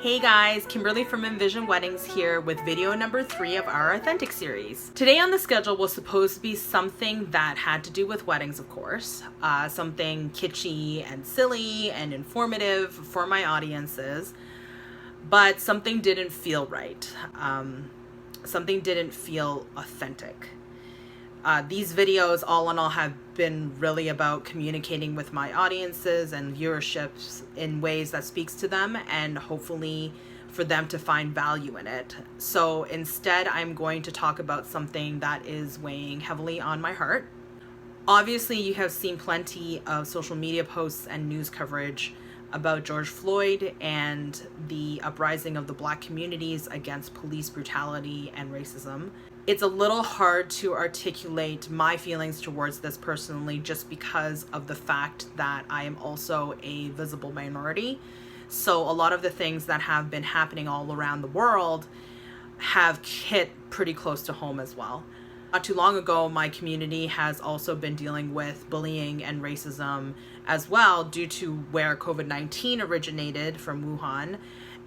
Hey guys, Kimberly from Envision Weddings here with video number 3 of our Authentic series. Today on the schedule was supposed to be something that had to do with weddings, of course. Something kitschy and silly and informative for my audiences, but something didn't feel right. Something didn't feel authentic. These videos, all in all, have been really about communicating with my audiences and viewerships in ways that speaks to them and hopefully for them to find value in it. So instead, I'm going to talk about something that is weighing heavily on my heart. Obviously, you have seen plenty of social media posts and news coverage about George Floyd and the uprising of the Black communities against police brutality and racism. It's a little hard to articulate my feelings towards this personally just because of the fact that I am also a visible minority. So a lot of the things that have been happening all around the world have hit pretty close to home as well. Not too long ago, my community has also been dealing with bullying and racism as well due to where COVID-19 originated from Wuhan.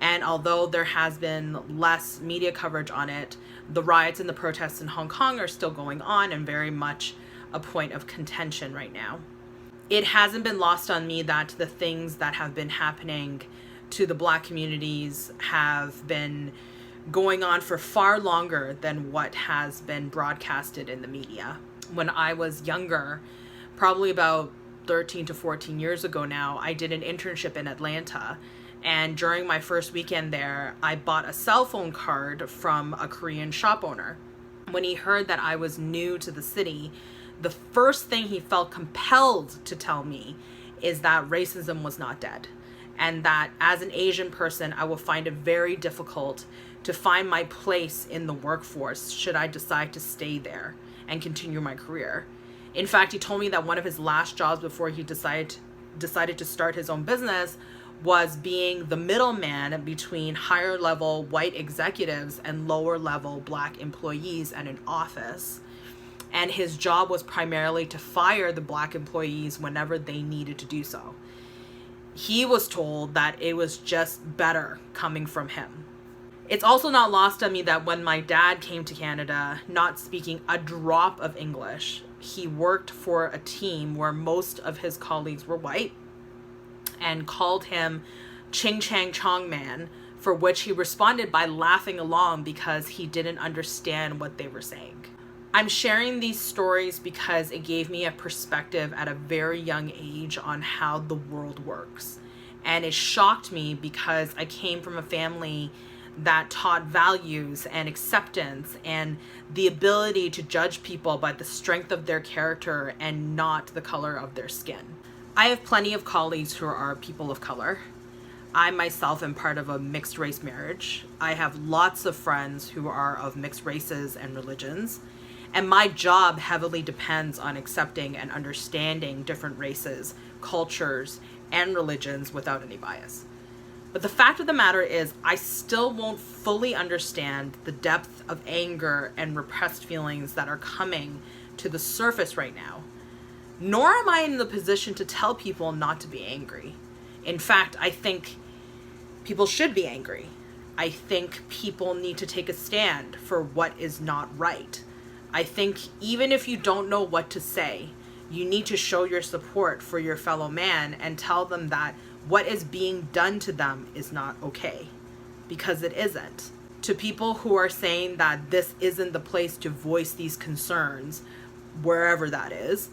And although there has been less media coverage on it, the riots and the protests in Hong Kong are still going on and very much a point of contention right now. It hasn't been lost on me that the things that have been happening to the Black communities have been going on for far longer than what has been broadcasted in the media. When I was younger, probably about 13 to 14 years ago now, I did an internship in Atlanta. And during my first weekend there, I bought a cell phone card from a Korean shop owner. When he heard that I was new to the city, the first thing he felt compelled to tell me is that racism was not dead. And that as an Asian person, I will find it very difficult to find my place in the workforce should I decide to stay there and continue my career. In fact, he told me that one of his last jobs before he decided to start his own business was being the middleman between higher level white executives and lower level Black employees at an office. And his job was primarily to fire the Black employees whenever they needed to do so. He was told that it was just better coming from him. It's also not lost on me that when my dad came to Canada, not speaking a drop of English, he worked for a team where most of his colleagues were white and called him Ching Chang Chong Man, for which he responded by laughing along because he didn't understand what they were saying. I'm sharing these stories because it gave me a perspective at a very young age on how the world works. And it shocked me because I came from a family that taught values and acceptance and the ability to judge people by the strength of their character and not the color of their skin. I have plenty of colleagues who are people of color. I myself am part of a mixed race marriage. I have lots of friends who are of mixed races and religions. And my job heavily depends on accepting and understanding different races, cultures, and religions without any bias. But the fact of the matter is, I still won't fully understand the depth of anger and repressed feelings that are coming to the surface right now. Nor am I in the position to tell people not to be angry. In fact, I think people should be angry. I think people need to take a stand for what is not right. I think even if you don't know what to say, you need to show your support for your fellow man and tell them that what is being done to them is not okay, because it isn't. To people who are saying that this isn't the place to voice these concerns, wherever that is,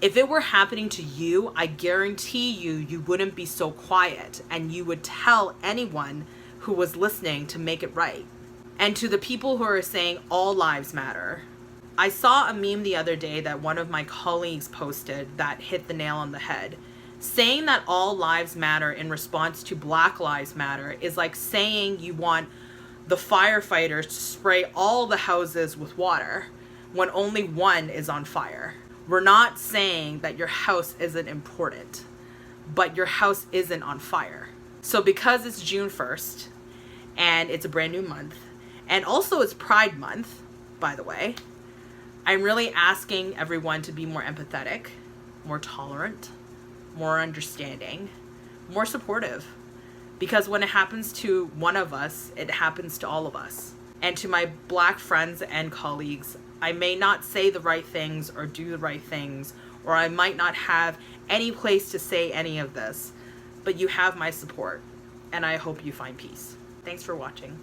if it were happening to you, I guarantee you wouldn't be so quiet and you would tell anyone who was listening to make it right. And to the people who are saying all lives matter, I saw a meme the other day that one of my colleagues posted that hit the nail on the head. Saying that all lives matter in response to Black Lives Matter is like saying you want the firefighters to spray all the houses with water when only one is on fire. We're not saying that your house isn't important, but your house isn't on fire. So because it's June 1st and it's a brand new month, and also it's Pride Month, by the way, I'm really asking everyone to be more empathetic, more tolerant, more understanding, more supportive. Because when it happens to one of us, it happens to all of us. And to my Black friends and colleagues, I may not say the right things or do the right things, or I might not have any place to say any of this, but you have my support, and I hope you find peace. Thanks for watching.